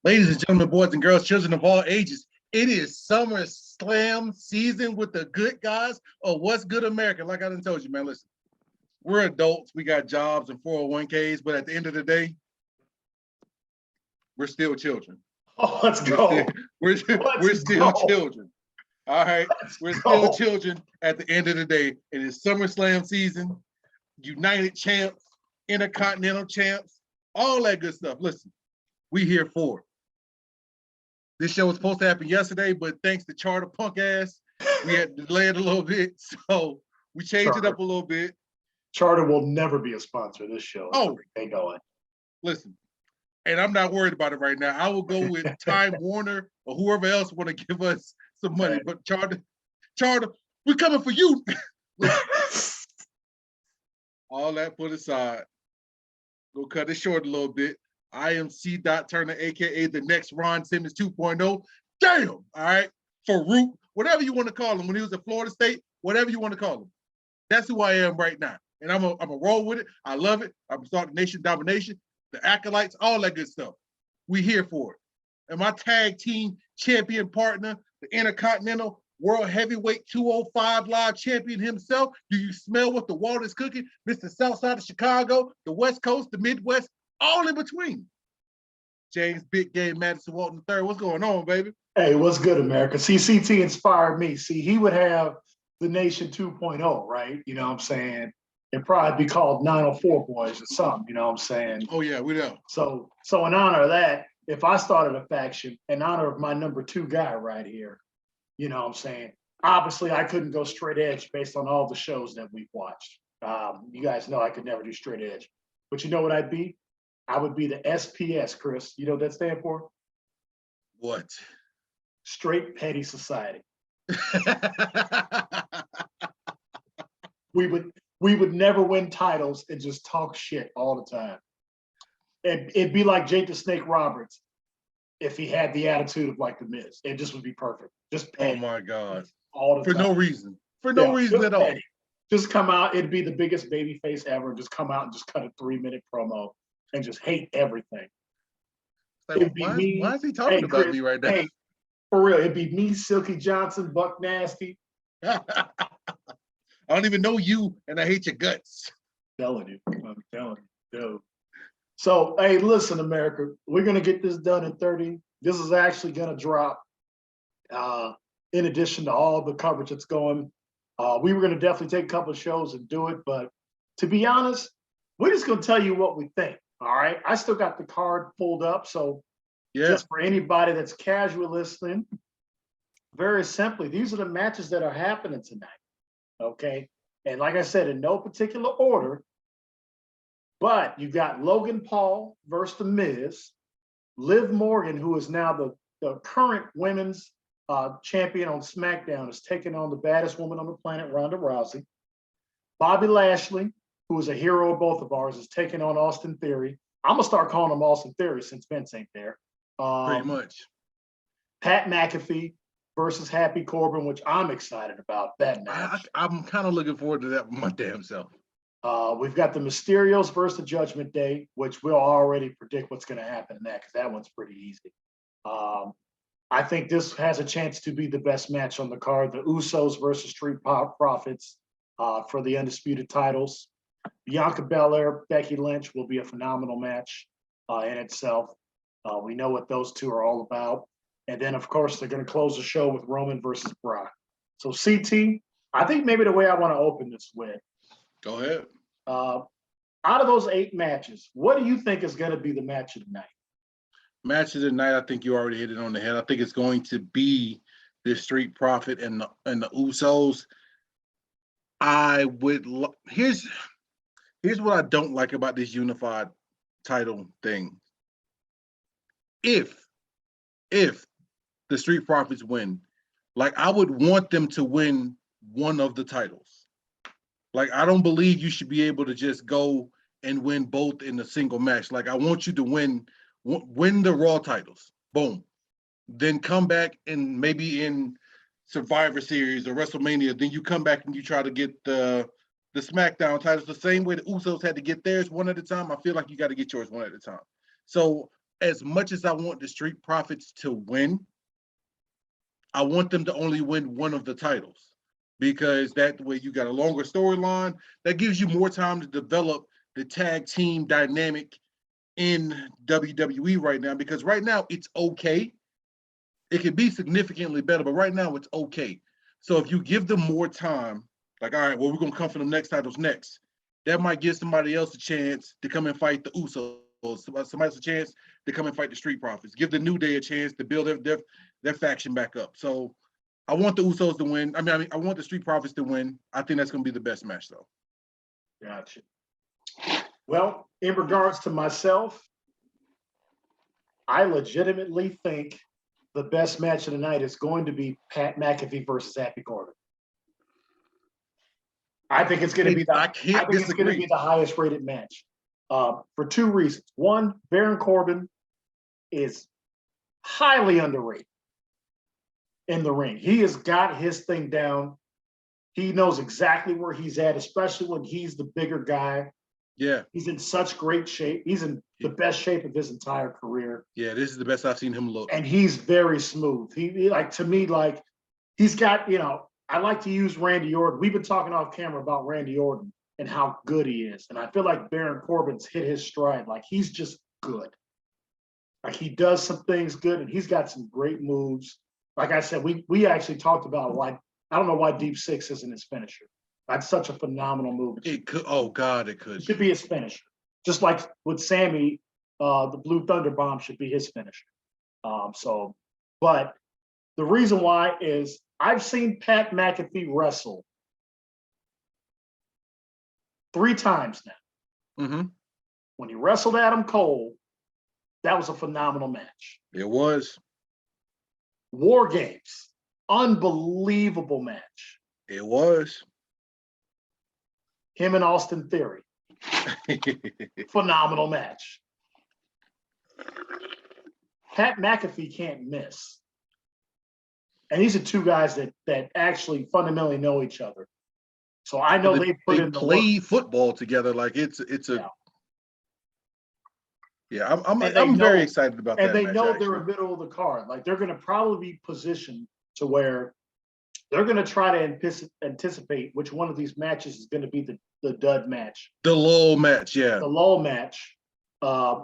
Ladies and gentlemen, boys and girls, children of all ages, it is Summer Slam season with the good guys of What's Good America. Like I done told you, man, listen, we're adults, we got jobs and 401ks, but at the end of the day, we're still children. Oh, let's go. We're still children. All right, we're still children at the end of the day. It is SummerSlam season, United champs, Intercontinental champs, all that good stuff. Listen, we here for it. This show was supposed to happen yesterday, but thanks to Charter punk ass, we had to delay it a little bit. So we changed it up a little bit. Charter will never be a sponsor of this show. Oh, they going. Listen, and I'm not worried about it right now. I will go with Time Warner or whoever else want to give us some money. Okay. But Charter, we're coming for you. All that put aside, go cut it short a little bit. I am C. Turner, aka the next Ron Simmons 2.0. Damn, all right, Farouk, whatever you want to call him. When he was at Florida State, whatever you want to call him. That's who I am right now, and I'm a roll with it. I love it. I'm starting Nation Domination, the acolytes, all that good stuff. We here for it. And my tag team champion partner, the Intercontinental World Heavyweight 205 Live champion himself. Do you smell what the water's cooking? Mr. Southside of Chicago, the West Coast, the Midwest, all in between. James Big Game Madison Walton III. What's going on, baby? Hey, what's good, America? CT inspired me. See, he would have the Nation 2.0, right? You know what I'm saying? It'd probably be called 904 Boys or something, you know what I'm saying? Oh, yeah, we know. So in honor of that, if I started a faction in honor of my number 2 guy right here, you know what I'm saying? Obviously, I couldn't go straight edge based on all the shows that we've watched. You guys know I could never do straight edge. But you know what I'd be? I would be the SPS, Chris. You know what that stands for? What? Straight Petty Society. We would never win titles and just talk shit all the time. It'd be like Jake the Snake Roberts if he had the attitude of like the Miz. It just would be perfect. Just petty. Oh my God. All the time. For no reason. For no reason at all. Just come out. It'd be the biggest baby face ever. Just come out and just cut a 3-minute promo and just hate everything. Like, why is he talking about me right now? Hey, for real, it'd be me, Silky Johnson, Buck Nasty. I don't even know you, and I hate your guts. I'm telling you, dude. So, hey, listen, America, we're gonna get this done in 30. This is actually gonna drop in addition to all the coverage that's going. We were gonna definitely take a couple of shows and do it, but to be honest, we're just gonna tell you what we think. All right, I still got the card pulled up, so just for anybody that's casual listening, very simply, these are the matches that are happening tonight, okay? And like I said, in no particular order, but you got Logan Paul versus The Miz, Liv Morgan, who is now the current women's champion on SmackDown, is taking on the baddest woman on the planet, Ronda Rousey. Bobby Lashley, who is a hero of both of ours, is taking on Austin Theory. I'm gonna start calling him Austin Theory since Vince ain't there. Pretty much. Pat McAfee versus Happy Corbin, which I'm excited about that match. I'm kind of looking forward to that for my damn self. We've got the Mysterios versus the Judgment Day, which we'll already predict what's going to happen in that because that one's pretty easy. I think this has a chance to be the best match on the card. The Usos versus Street Profits for the undisputed titles. Bianca Belair, Becky Lynch will be a phenomenal match in itself. We know what those two are all about. And then, of course, they're going to close the show with Roman versus Brock. So, CT, I think maybe the way I want to open this with. Go ahead. Out of those 8 matches, what do you think is going to be the match of the night? Match of the night, I think you already hit it on the head. I think it's going to be the Street Profit and the Usos. I would here's what I don't like about this unified title thing. If the Street Profits win, like I would want them to win one of the titles. Like I don't believe you should be able to just go and win both in a single match. Like I want you to win the Raw titles. Boom. Then come back and maybe in Survivor Series or WrestleMania, then you come back and you try to get the SmackDown titles the same way the Usos had to get theirs one at a time. I feel like you got to get yours one at a time. So as much as I want the Street Profits to win, I want them to only win one of the titles, because that way you got a longer storyline that gives you more time to develop the tag team dynamic in WWE right now, because right now it's okay. It can be significantly better, but right now it's okay. So if you give them more time, like, all right, well, we're gonna come for the next titles next, that might give somebody else a chance to come and fight the Usos. Somebody else a chance to come and fight the Street Profits. Give the New Day a chance to build their faction back up. So I want the Usos to win. I mean, I want the Street Profits to win. I think that's gonna be the best match, though. Gotcha. Well, in regards to myself, I legitimately think the best match of the night is going to be Pat McAfee versus Happy Corbin. I think it's going to be I can't it's going to disagree. be the highest rated match for two reasons. One, Baron Corbin is highly underrated in the ring. He has got his thing down. He knows exactly where he's at, especially when he's the bigger guy. Yeah, He's in such great shape. He's in the best shape of his entire career. yeah, this is the best I've seen him look. And he's very smooth. He like, to me, like, he's got, you know, I like to use Randy Orton. We've been talking off camera about Randy Orton and how good he is. And I feel like Baron Corbin's hit his stride. Like, he's just good. Like, he does some things good, and he's got some great moves. Like I said, we actually talked about why, I don't know why Deep Six isn't his finisher. That's such a phenomenal move. It could, oh God, it could. It should be his finisher. Just like with Sammy, the Blue Thunder Bomb should be his finisher. But the reason why is I've seen Pat McAfee wrestle 3 times now. Mm-hmm. When he wrestled Adam Cole, that was a phenomenal match. It was. War Games, unbelievable match. It was. Him and Austin Theory, phenomenal match. Pat McAfee can't miss. And these are two guys that actually fundamentally know each other. So I know they play football together. Like it's a I'm very excited about that. And they match, know actually. they're in the middle of the card. Like, they're going to probably be positioned to where they're going to try to anticipate which one of these matches is going to be the dud match. The lull match, yeah. The lull match,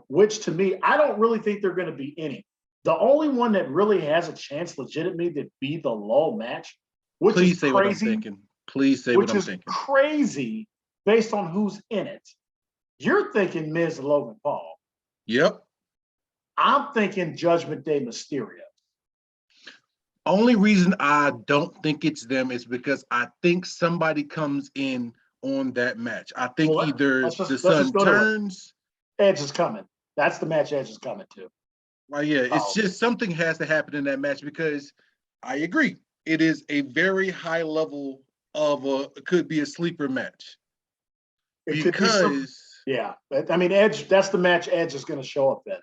which to me, I don't really think they're going to be any. The only one that really has a chance legitimately to be the lull match, which Please is say crazy, what I'm thinking. Please say what I'm thinking. Which is crazy based on who's in it. You're thinking Miz and Logan Paul. Yep. I'm thinking Judgment Day Mysterio. Only reason I don't think it's them is because I think somebody comes in on that match. I think either the sun turns. Edge is coming. That's the match Edge is coming to. Well, yeah, it's just something has to happen in that match, because I agree. It is a very high level of it could be a sleeper match. Yeah. I mean, Edge, that's the match Edge is going to show up in.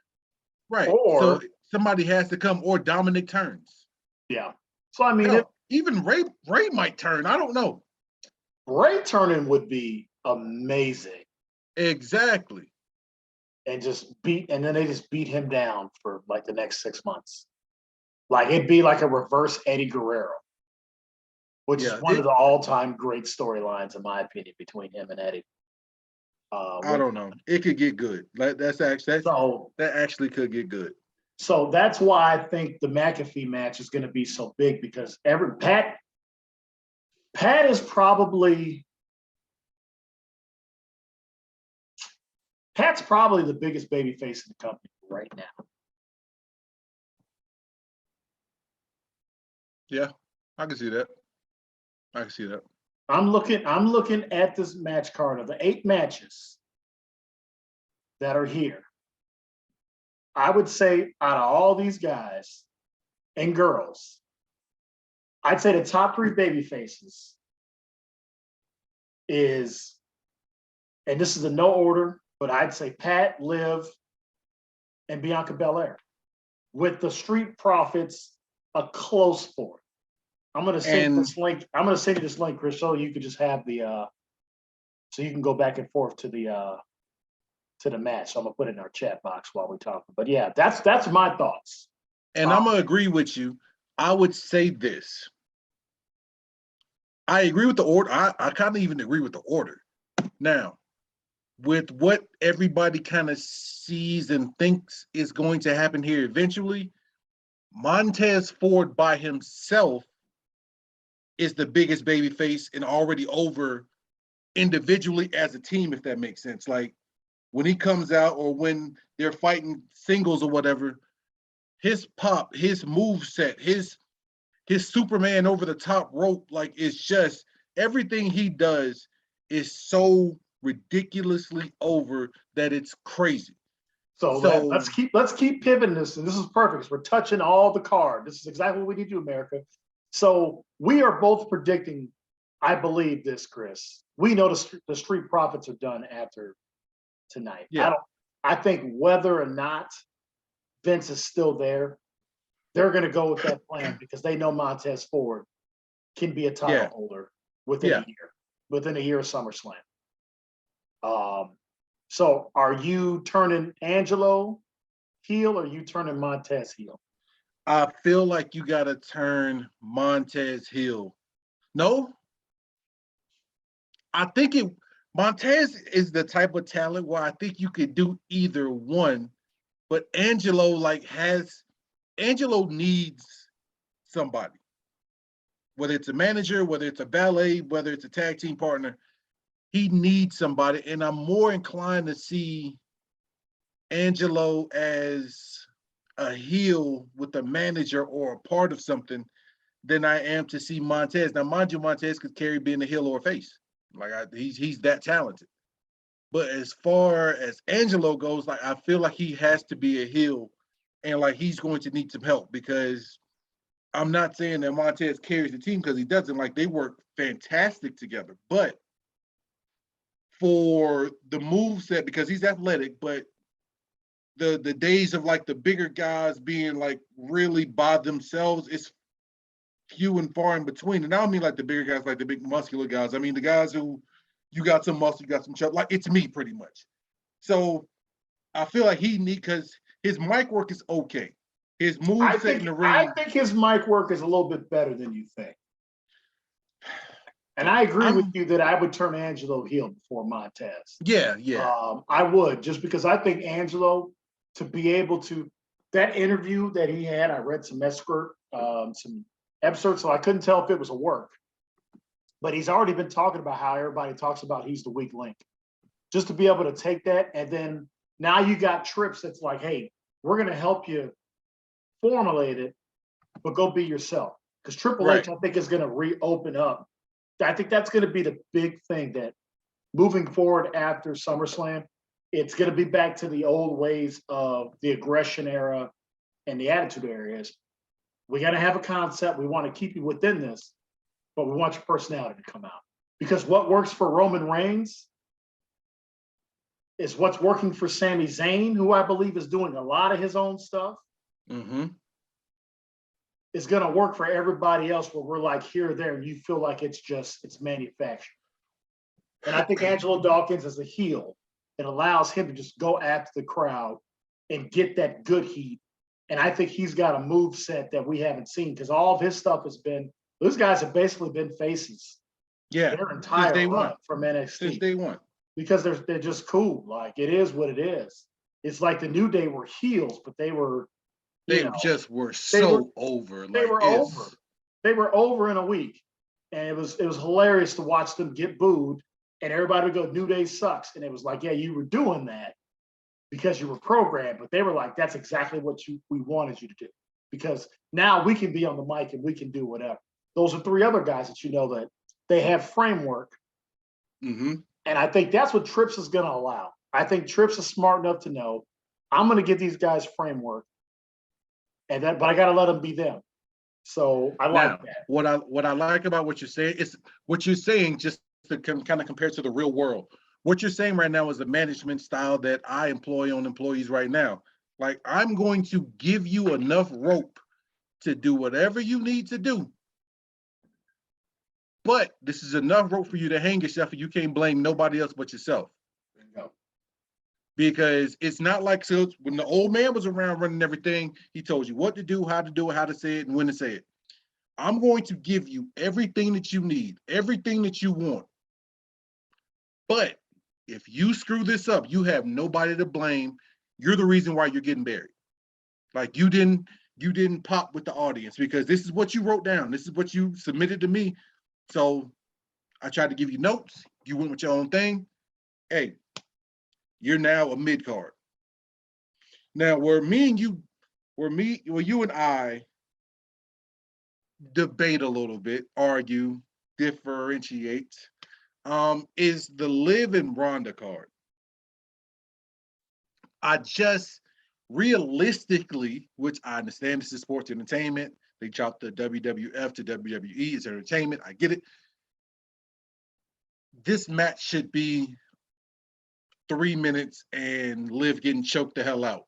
Right. So somebody has to come, or Dominic turns. Yeah. So, I mean, even Ray might turn. I don't know. Ray turning would be amazing. Exactly. And then they just beat him down for like the next 6 months. Like, it'd be like a reverse Eddie Guerrero, which is one of the all-time great storylines, in my opinion, between him and Eddie. I don't know. It could get good. That actually could get good. So that's why I think the McAfee match is going to be so big, because Pat is probably the biggest babyface in the company right now. Yeah, I can see that. I'm looking at this match card of the 8 matches that are here. I would say out of all these guys and girls, I'd say the top 3 baby faces is, and this is in no order, but I'd say Pat, Liv, and Bianca Belair, with the Street Profits a close 4th. I'm going to send this link. I'm going to send you this link, Chris, so you can just have the, so you can go back and forth to to the match. So I'm gonna put it in our chat box while we're talking. But yeah, that's my thoughts. And I'm gonna agree with you. I would say this. I agree with the order. I kind of even agree with the order. Now, with what everybody kind of sees and thinks is going to happen here eventually, Montez Ford by himself is the biggest baby face and already over individually as a team, if that makes sense. Like when he comes out or when they're fighting singles or whatever, his pop, his move set, his Superman over the top rope, like it's just everything he does is so ridiculously over that it's crazy. So, let's keep pivoting this, and this is perfect. We're touching all the card. This is exactly what we need to do, America. So we are both predicting, I believe this, Chris. We know the Street Profits are done after tonight. Yeah. I think whether or not Vince is still there, they're going to go with that plan because they know Montez Ford can be a title holder within a year of SummerSlam. So are you turning Angelo heel or are you turning Montez heel? I feel like you got to turn Montez heel. No, I think Montez is the type of talent where I think you could do either one, but Angelo needs somebody, whether it's a manager, whether it's a valet, whether it's a tag team partner. He needs somebody, and I'm more inclined to see Angelo as a heel with a manager or a part of something than I am to see Montez. Now, mind you, Montez could carry being a heel or a face. Like he's that talented. But as far as Angelo goes, like I feel like he has to be a heel, and like he's going to need some help because I'm not saying that Montez carries the team because he doesn't. Like they work fantastic together, but for the move set, because he's athletic, but the days of like the bigger guys being like really by themselves, it's few and far in between. And I don't mean like the bigger guys, like the big muscular guys. I mean the guys who you got some muscle, you got some chub. Like it's me pretty much. So I feel like because his mic work is okay. His move set in the ring. I think his mic work is a little bit better than you think. And I agree with you that I would turn Angelo heel before Montez. Yeah. I would, just because I think Angelo, to be able to, that interview that he had, I read some some excerpts, so I couldn't tell if it was a work. But he's already been talking about how everybody talks about he's the weak link. Just to be able to take that, and then now you got Trips that's like, hey, we're going to help you formulate it, but go be yourself. Because Triple H, I think, is going to reopen up. I think that's going to be the big thing that moving forward after SummerSlam, it's going to be back to the old ways of the aggression era and the attitude areas. We got to have a concept. We want to keep you within this, but we want your personality to come out. Because what works for Roman Reigns is what's working for Sami Zayn, who I believe is doing a lot of his own stuff. Mm-hmm. Is going to work for everybody else where we're like here or there and you feel like it's manufactured. And I think Angelo Dawkins as a heel, it allows him to just go after the crowd and get that good heat. And I think he's got a move set that we haven't seen because all of his stuff those guys have basically been faces. Yeah. Their entire run from NXT. Since day one. Because they're just cool. Like it is what it is. It's like the New Day were heels, but they were just were so over. They were over. They were over in a week. And it was hilarious to watch them get booed and everybody would go, New Day sucks. And it was like, yeah, you were doing that because you were programmed. But they were like, that's exactly what we wanted you to do. Because now we can be on the mic and we can do whatever. Those are three other guys that you know that they have framework. Mm-hmm. And I think that's what Trips is going to allow. I think Trips is smart enough to know I'm going to give these guys framework. But I got to let them be them. So I like that. What I like about what you're saying is what you're saying just to kind of compare to the real world. What you're saying right now is a management style that I employ on employees right now. Like I'm going to give you enough rope to do whatever you need to do. But this is enough rope for you to hang yourself and you can't blame nobody else but yourself. There you go. because it's not like, so when the old man was around running everything, he told you what to do, how to say it, and when to say it. I'm going to give you everything that you need, everything that you want. But if you screw this up, you have nobody to blame. You're the reason why you're getting buried. Like you didn't pop with the audience because this is what you wrote down. This is what you submitted to me. So I tried to give you notes. You went with your own thing. Hey, you're now a mid card. Now, where you and I debate a little bit, argue, differentiate, is the Liv and Ronda card. I just realistically, which I understand this is sports entertainment, they chopped the WWF to WWE, it's entertainment, I get it. This match should be 3 minutes and Liv getting choked the hell out.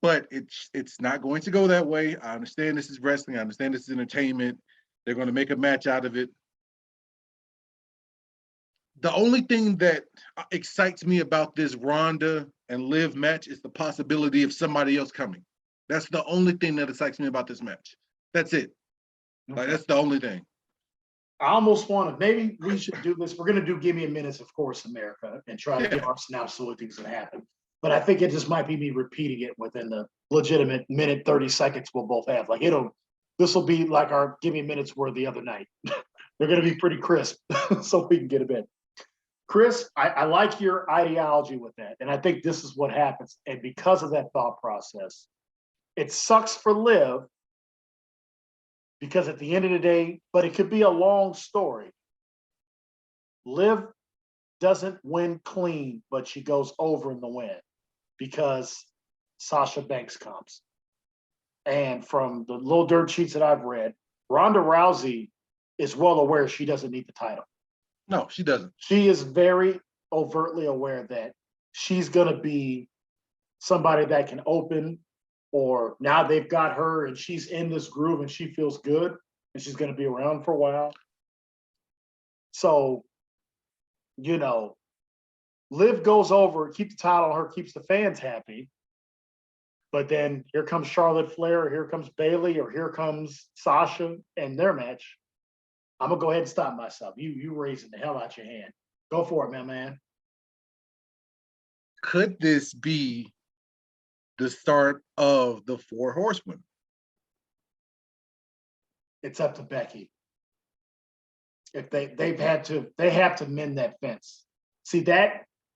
But it's not going to go that way. I understand this is wrestling. I understand this is entertainment. They're going to make a match out of it. The only thing that excites me about this Ronda and Liv match is the possibility of somebody else coming. That's the only thing that excites me about this match. That's it. Like, that's the only thing. I almost want to, maybe we should do this. We're going to do Give Me a Minute, of course, America, and try to give our synopsis of what things that happen. But I think it just might be me repeating it within the legitimate minute, 30 seconds we'll both have. Like, this will be like our Give Me a Minutes were the other night. They're going to be pretty crisp so we can get a bit. Chris, I like your ideology with that. And I think this is what happens. And because of that thought process, it sucks for Liv because at the end of the day, but it could be a long story. Liv doesn't win clean, but she goes over in the win because Sasha Banks comes. And from the little dirt sheets that I've read, Ronda Rousey is well aware she doesn't need the title. No, she doesn't. She is very overtly aware that she's going to be somebody that can open, or now they've got her and she's in this groove and she feels good and she's going to be around for a while. So, Liv goes over, keep the title on her, keeps the fans happy. But then here comes Charlotte Flair, or here comes Bayley, or here comes Sasha and their match. I'm gonna go ahead and stop myself. You raising the hell out your hand. Go for it, man. Could this be the start of the Four Horsemen? It's up to Becky. If they have to mend that fence. See,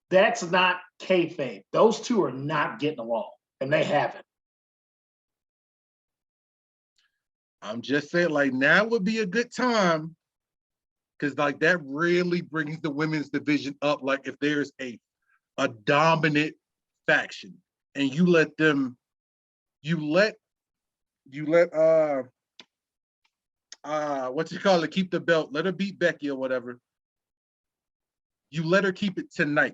that's not kayfabe. Those two are not getting along, and they haven't. I'm just saying, like, now would be a good time, because like that really brings the women's division up. Like, if there's a dominant faction, and you let keep the belt, let her beat Becky or whatever. You let her keep it tonight.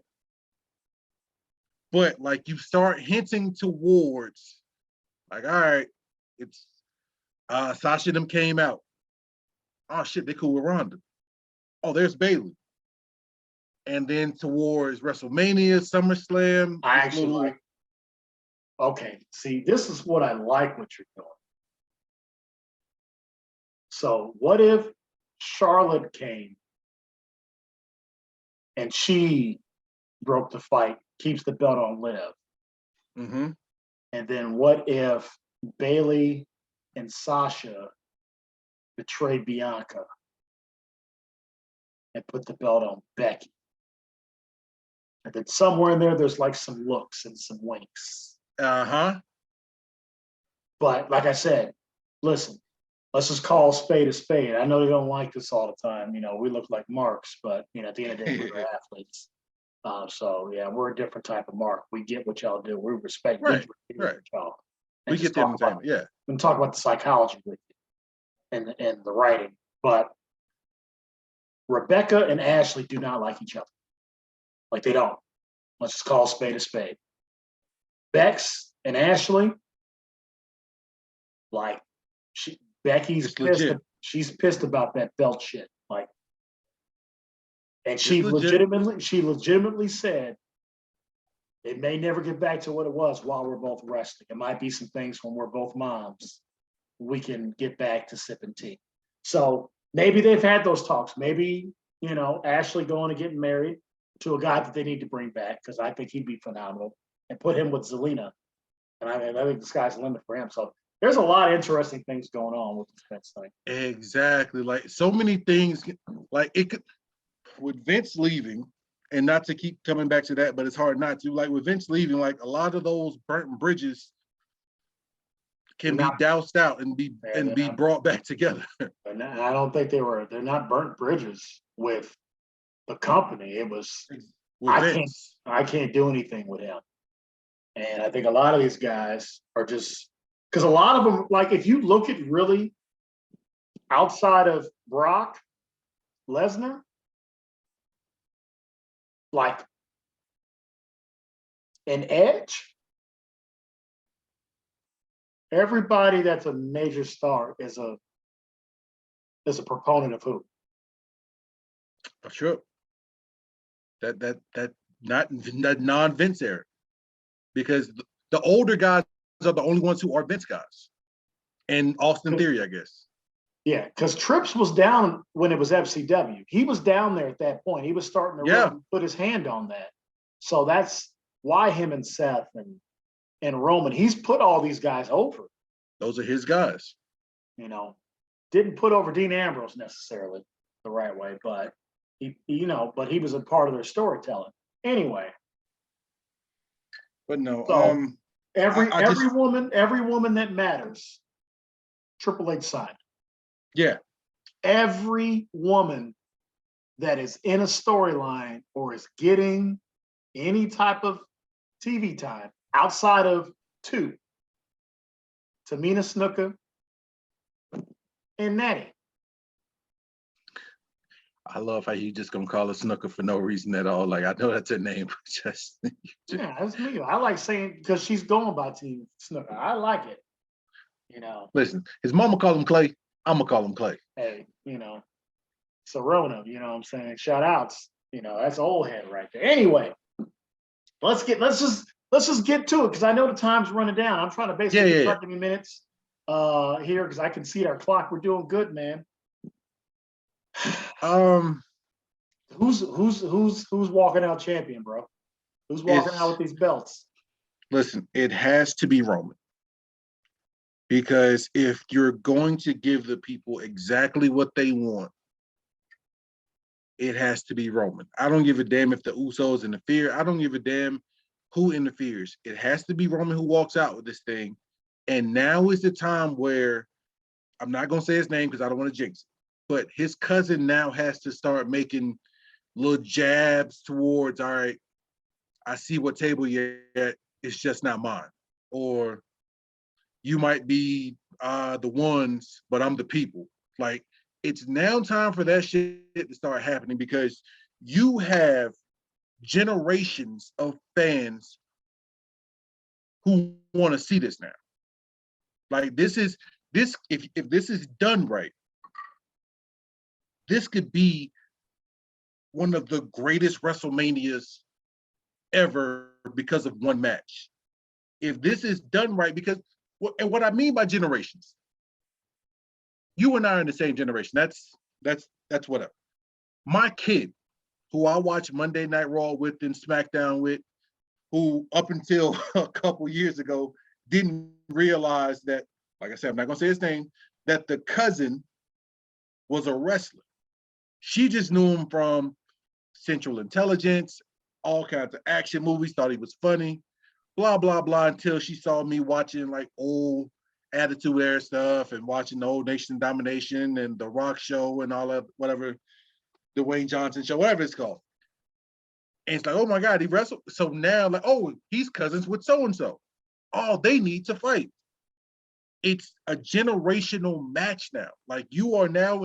But like you start hinting towards, like, all right, it's Sasha them came out. Oh shit, they cool with Ronda. Oh, there's Bayley. And then towards WrestleMania, SummerSlam. I actually like. Okay, see, this is what I like what you're doing. So what if Charlotte came and she broke the fight, keeps the belt on Liv? Mm-hmm. And then what if Bayley and Sasha betrayed Bianca and put the belt on Becky? And then somewhere in there's like some looks and some winks. Uh-huh. But like I said, listen, let's just call a spade a spade. I know they don't like this all the time. We look like marks, but at the end of the day, we're athletes. So yeah, we're a different type of mark. We get what y'all do. We respect right. y'all. We get the entertainment, yeah. We can talk about the psychology with you and the writing. But Rebecca and Ashley do not like each other. Like, they don't. Let's just call a spade a spade. Bex and Ashley, like, Becky's pissed. She's pissed about that belt shit. Like, and she legitimately said It may never get back to what it was while we're both resting. It might be some things when we're both moms, we can get back to sipping tea. So maybe they've had those talks. Maybe, Ashley going and getting married to a guy that they need to bring back, because I think he'd be phenomenal, and put him with Zelina. And I think the sky's the limit for him. So there's a lot of interesting things going on with this Vince thing. Exactly. Like so many things, like it could, with Vince leaving, and not to keep coming back to that, but it's hard not to. Like with Vince leaving, like a lot of those burnt bridges can be doused out and be brought back together. And I don't think they're not burnt bridges with the company. It was I can't do anything with him. And I think a lot of these guys are just because a lot of them, like if you look at really outside of Brock Lesnar, like an Edge, everybody that's a major star is a proponent of who? For sure. That not non-Vince era. Because the older guys are the only ones who are Vince guys. And Austin Theory, I guess. Yeah, because Trips was down when it was FCW. He was down there at that point. He was starting to really put his hand on that. So that's why him and Seth and Roman, he's put all these guys over. Those are his guys. Didn't put over Dean Ambrose necessarily the right way, but he was a part of their storytelling. Anyway. But no, so every woman that matters, Triple H signed. Yeah. Every woman that is in a storyline or is getting any type of TV time outside of two, Tamina Snuka and Natty. I love how you just gonna call her Snuka for no reason at all. Like I know that's her name, but just yeah, that's me. I like saying because she's going by Team Snuka. I like it. Listen, his mama called him Clay. I'm gonna call him Clay. Hey, Serona. You know what I'm saying? Shout outs. That's old head right there. Anyway, let's just get to it because I know the time's running down. I'm trying to basically cut 30 minutes here because I can see our clock. We're doing good, man. Who's walking out champion, bro? Who's walking out with these belts? Listen, it has to be Roman. Because if you're going to give the people exactly what they want, it has to be Roman. I don't give a damn if the Usos interfere. I don't give a damn who interferes. It has to be Roman who walks out with this thing. And now is the time where, I'm not going to say his name because I don't want to jinx it, but his cousin now has to start making little jabs towards, all right, I see what table you're at, it's just not mine. Or you might be the ones, but I'm the people. Like, it's now time for that shit to start happening because you have generations of fans who want to see this now. Like, if this is done right, this could be one of the greatest WrestleManias ever because of one match. If this is done right, because and what I mean by generations, you and I are in the same generation. That's whatever. My kid, who I watch Monday Night Raw with and SmackDown with, who up until a couple years ago didn't realize that, like I said, I'm not gonna say his name, that the cousin was a wrestler. She just knew him from Central Intelligence, all kinds of action movies, thought he was funny, blah, blah, blah, until she saw me watching like old Attitude Era stuff and watching the old Nation Domination and the Rock Show and all of whatever, the Dwayne Johnson Show, whatever it's called. And it's like, oh my God, he wrestled. So now, like, oh, he's cousins with so-and-so. Oh, they need to fight. It's a generational match now. Like, you are now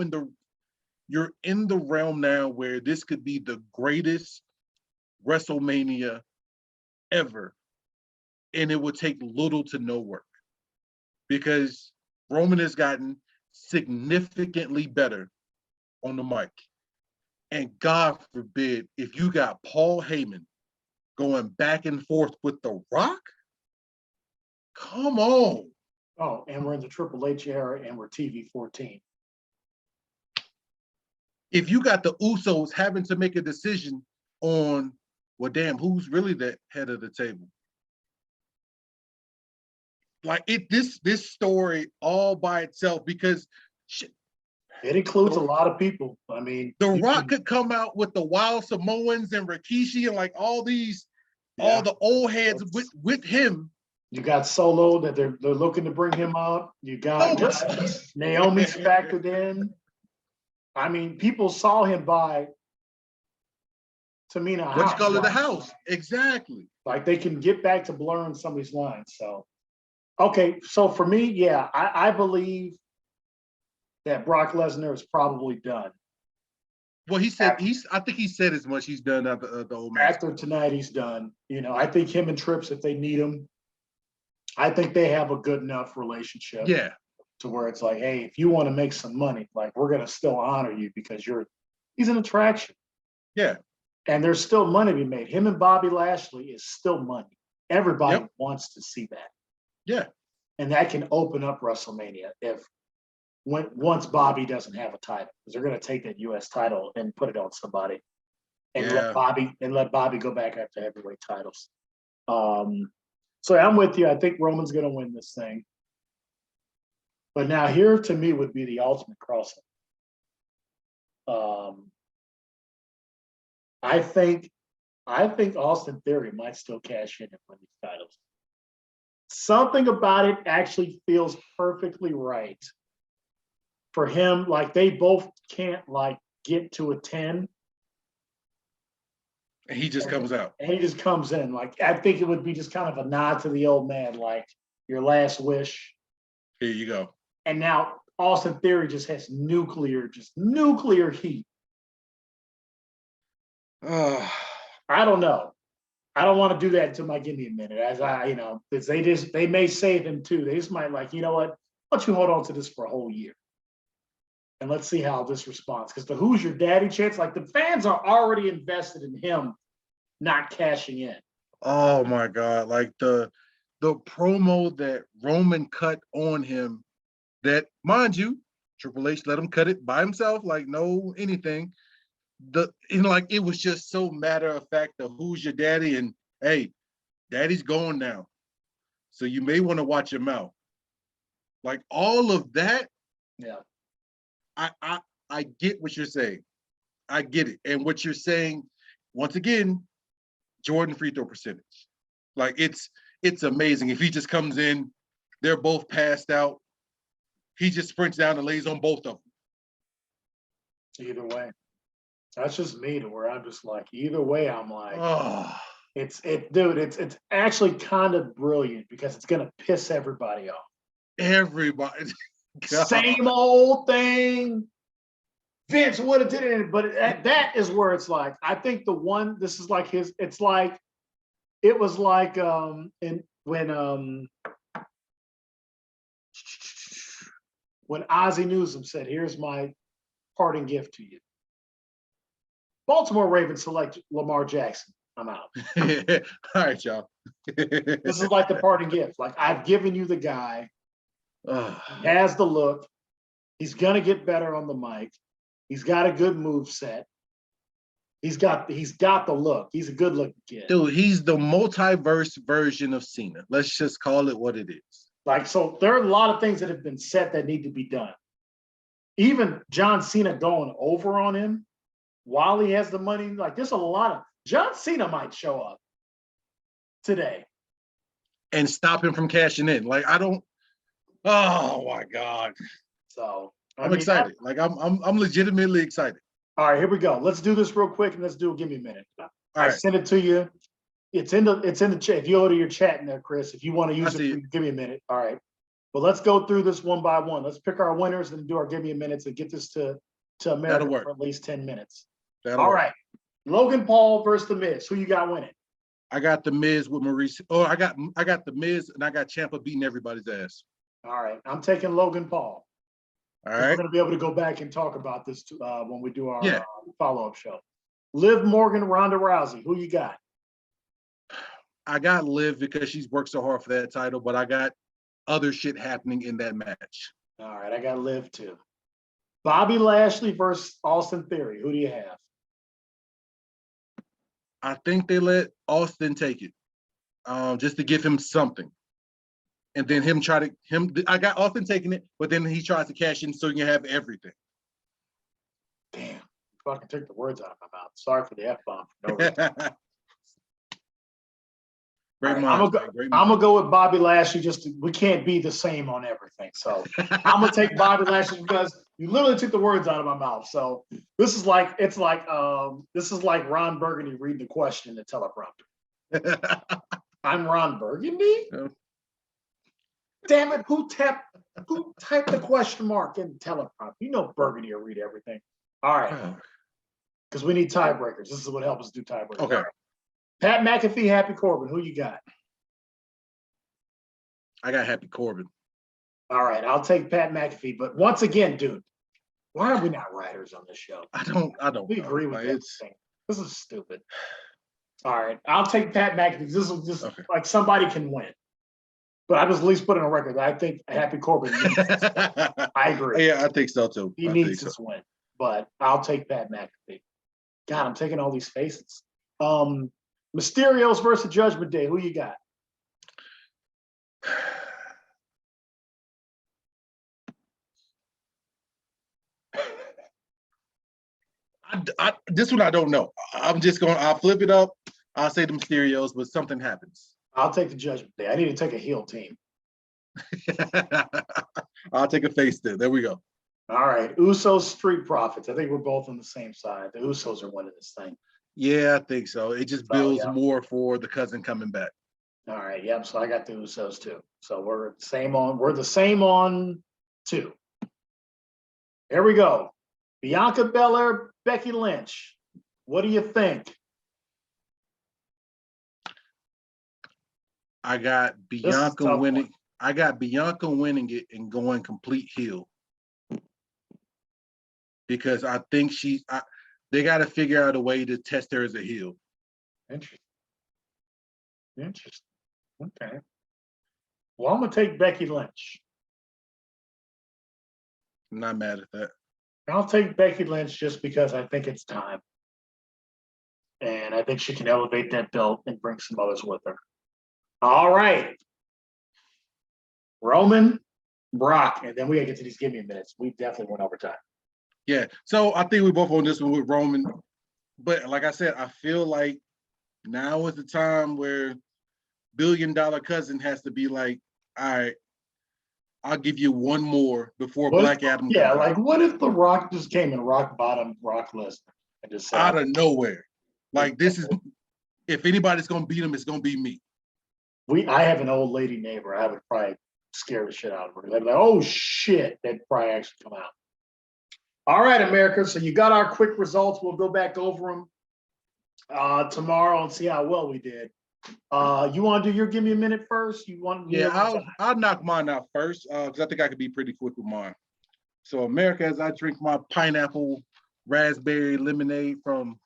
you're in the realm now where this could be the greatest WrestleMania ever. And it would take little to no work because Roman has gotten significantly better on the mic. And God forbid, if you got Paul Heyman going back and forth with The Rock? Come on. Oh, and we're in the Triple H era and we're TV 14. If you got the Usos having to make a decision on, well, damn, who's really the head of the table? Like this story all by itself, because shit, It includes a lot of people. I mean, The Rock could come out with the Wild Samoans and Rikishi and like all these, all the old heads with him. You got Solo that they're looking to bring him up. You got Naomi's factored in. I mean, people saw him by Tamina What you House. call it, the house? Exactly. Like they can get back to blurring somebody's lines. So, okay. So for me, yeah, I believe that Brock Lesnar is probably done. Well, he said I think he said as much. He's done at the old man. After tonight, he's done. You know, I think him and Trips, if they need him, I think they have a good enough relationship. Yeah. To where it's like, hey, if you want to make some money, like we're gonna still honor you because he's an attraction. Yeah. And there's still money to be made. Him and Bobby Lashley is still money. Everybody wants to see that. Yeah. And that can open up WrestleMania once Bobby doesn't have a title, because they're gonna take that US title and put it on somebody and let Bobby go back after heavyweight titles. So I'm with you. I think Roman's gonna win this thing. But now here to me would be the ultimate crossing. I think Austin Theory might still cash in and win these titles. Something about it actually feels perfectly right for him. Like they both can't like get to a 10. And he just comes out. And he just comes in. Like I think it would be just kind of a nod to the old man, like your last wish. Here you go. And now Austin Theory just has nuclear heat. I don't know. I don't want to do that until my give me a minute. Because they may save him too. They just might like, you know what? Why don't you hold on to this for a whole year? And let's see how this responds. Because the Who's Your Daddy chance, like the fans are already invested in him not cashing in. Oh my God. Like the promo that Roman cut on him, that, mind you, Triple H let him cut it by himself, like no anything. It was just so matter of fact of who's your daddy, and hey, daddy's going now. So you may want to watch your mouth. Like all of that. Yeah. I get what you're saying. I get it. And what you're saying, once again, Jordan free throw percentage. Like it's amazing. If he just comes in, they're both passed out. He just sprints down and lays on both of them. Either way. That's just me to where I'm just like, either way, I'm like, it's actually kind of brilliant because it's gonna piss everybody off. Everybody. God. Same old thing. Vince would have did it, but that is where it's like, I think this is like it was like when Ozzie Newsome said, here's my parting gift to you. Baltimore Ravens select Lamar Jackson. I'm out. All right, y'all. This is like the parting gift. Like I've given you the guy. He has the look. He's gonna get better on the mic. He's got a good move set. He's got the look. He's a good looking kid. Dude, he's the multiverse version of Cena. Let's just call it what it is. Like, so there are a lot of things that have been set that need to be done. Even John Cena going over on him while he has the money. Like, there's a lot of John Cena might show up today and stop him from cashing in. Like, oh my God. So I'm excited. I'm legitimately excited. All right, here we go. Let's do this real quick and let's do it. Give me a minute. I sent it to you. It's in the chat. If you go to your chat in there, Chris, if you want to use it, give me a minute. All right. But let's go through this one by one. Let's pick our winners and do our give me a minute to get this to America for at least 10 minutes. All right. Logan Paul versus The Miz. Who you got winning? I got The Miz with Maurice. Oh, I got The Miz and I got Ciampa beating everybody's ass. All right. I'm taking Logan Paul. All right. We're going to be able to go back and talk about this when we do our follow-up show. Liv Morgan, Ronda Rousey. Who you got? I got Liv because she's worked so hard for that title, but I got other shit happening in that match. All right, I got Liv too. Bobby Lashley versus Austin Theory. Who do you have? I think they let Austin take it, just to give him something. And then I got Austin taking it, but then he tries to cash in so you can have everything. Damn, you fucking took the words out of my mouth. Sorry for the F-bomb. For no reason. Great Right, mind. I'm gonna go with Bobby Lashley. We can't be the same on everything. So I'm gonna take Bobby Lashley because you literally took the words out of my mouth. So this is like Ron Burgundy reading the question in the teleprompter. I'm Ron Burgundy. Yeah. Damn it! Who typed the question mark in the teleprompter? You know Burgundy will read everything. All right, because we need tiebreakers. This is what helps us do tiebreakers. Okay. Right. Pat McAfee, Happy Corbin. Who you got? I got Happy Corbin. All right, I'll take Pat McAfee. But once again, dude, why are we not writers on this show? I don't. We know. agree with Like, everything. This is stupid. All right, I'll take Pat McAfee. This is just Okay. like somebody can win. But I just at least put in a record. I think Happy Corbin needs this win. I agree. Yeah, I think so too. He needs this win. But I'll take Pat McAfee. God, I'm taking all these faces. Mysterios versus Judgment Day. Who you got? This one I don't know. I'll flip it up. I'll say the Mysterios, but something happens. I'll take the Judgment Day. I need to take a heel team. I'll take a face then. There we go. All right. Usos, Street Profits. I think we're both on the same side. The Usos are winning this thing. Yeah, I think so. It just builds more for the cousin coming back. All right. Yep. So I got the Usos too. So we're the same on 2. Here we go. Bianca Belair, Becky Lynch. What do you think? I got Bianca winning. One. I got Bianca winning it and going complete heel. Because I think they got to figure out a way to test her as a heel. Interesting. Okay. Well, I'm going to take Becky Lynch. I'm not mad at that. I'll take Becky Lynch just because I think it's time. And I think she can elevate that belt and bring some others with her. All right. Roman, Brock, and then we got to get to these give me minutes. We definitely went over time. Yeah. So I think we both on this one with Roman. But like I said, I feel like now is the time where billion-dollar cousin has to be like, all right, I'll give you one more before Black Adam. Yeah, like what if The Rock just came and rock bottom Brock Lesnar and just said, out of nowhere? Like this is, if anybody's gonna beat him, it's gonna be me. I have an old lady neighbor. I would probably scare the shit out of her. They'd be like, oh shit, that'd probably actually come out. All right, America. So you got our quick results. We'll go back over them tomorrow and see how well we did. You want to do your give me a minute first? I'll knock mine out first because I think I could be pretty quick with mine. So America, as I drink my pineapple raspberry lemonade from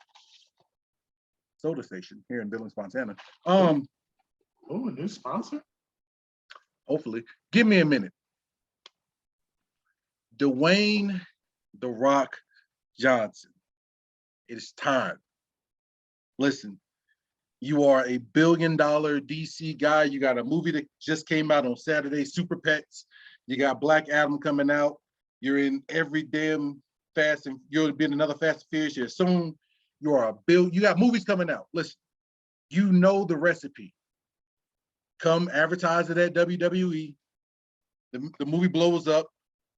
Soda Station here in Billings, Montana. Oh, a new sponsor? Hopefully. Give me a minute. Dwayne "The Rock" Johnson. It is time. Listen. You are a billion-dollar DC guy. You got a movie that just came out on Saturday, Super Pets. You got Black Adam coming out. You're in every damn you'll be in another Fast and Furious here soon. You got movies coming out. Listen, you know the recipe. Come advertise it at WWE. The movie blows up.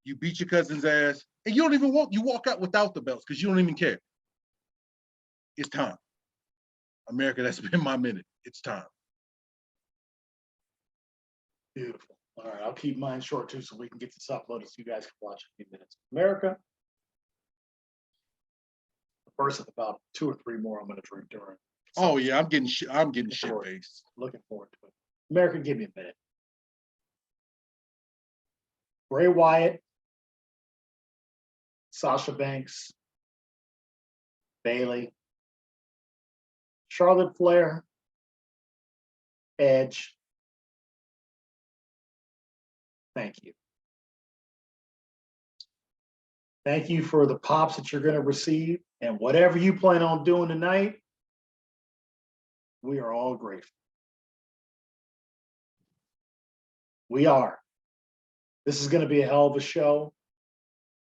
You beat your cousin's ass. And you walk out without the belts because you don't even care. It's time. America, that's been my minute. It's time. Beautiful. All right, I'll keep mine short too so we can get this uploaded so you guys can watch in a few minutes. America. The first of about 2 or 3 more I'm going to drink during. Oh yeah, I'm getting shit-faced. Looking forward to it. America, give me a minute. Bray Wyatt, Sasha Banks, Bayley, Charlotte Flair, Edge. Thank you. Thank you for the pops that you're going to receive. And whatever you plan on doing tonight, we are all grateful. We are. This is going to be a hell of a show.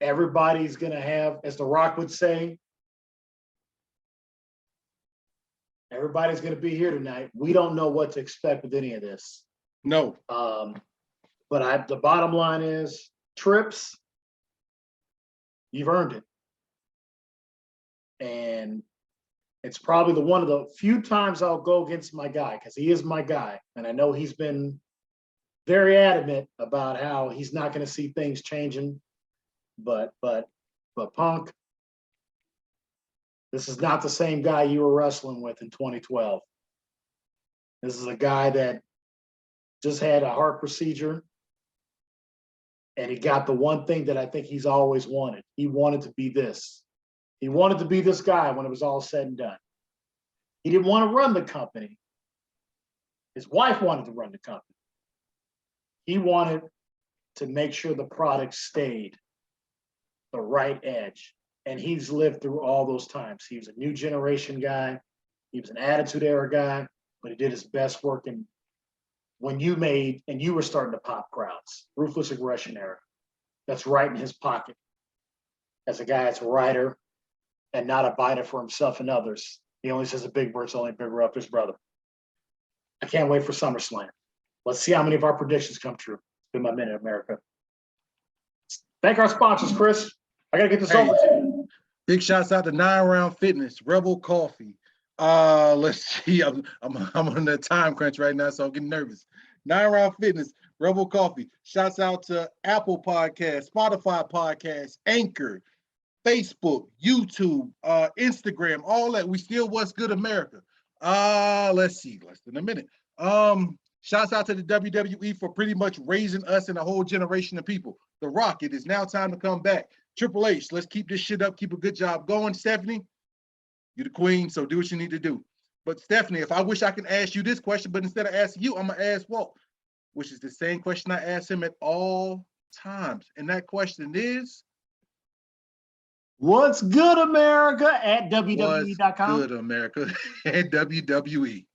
Everybody's going to have, as The Rock would say, everybody's going to be here tonight. We don't know what to expect with any of this. No. But the bottom line is, Trips, you've earned it. And it's probably one of the few times I'll go against my guy, because he is my guy. And I know he's been very adamant about how he's not going to see things changing. But Punk, this is not the same guy you were wrestling with in 2012. This is a guy that just had a heart procedure, and he got the one thing that I think he's always wanted. He wanted to be this. He wanted to be this guy when it was all said and done. He didn't want to run the company. His wife wanted to run the company. He wanted to make sure the product stayed the right edge. And he's lived through all those times. He was a new generation guy. He was an attitude era guy, but he did his best working when you were starting to pop crowds. Ruthless Aggression era. That's right in his pocket. As a guy that's a writer and not a biter for himself and others. He only says the big bird's only bigger up his brother. I can't wait for SummerSlam. Let's see how many of our predictions come true. It's been my minute, America. Thank our sponsors, Chris. I gotta get this over to you. Big shouts out to 9 Round Fitness, Rebel Coffee. Let's see. I'm on the time crunch right now, so I'm getting nervous. 9 Round Fitness, Rebel Coffee. Shouts out to Apple Podcasts, Spotify Podcasts, Anchor, Facebook, YouTube, Instagram, all that. We still What's Good America. Let's see, less than a minute. Shouts out to the WWE for pretty much raising us and a whole generation of people. The Rock, it is now time to come back. Triple H, let's keep this shit up. Keep a good job going. Stephanie, you're the queen, so do what you need to do. But Stephanie, if I wish I could ask you this question, but instead of asking you, I'm going to ask Walt, which is the same question I ask him at all times. And that question is, What's good, America, at WWE.com? What's good, America, at WWE.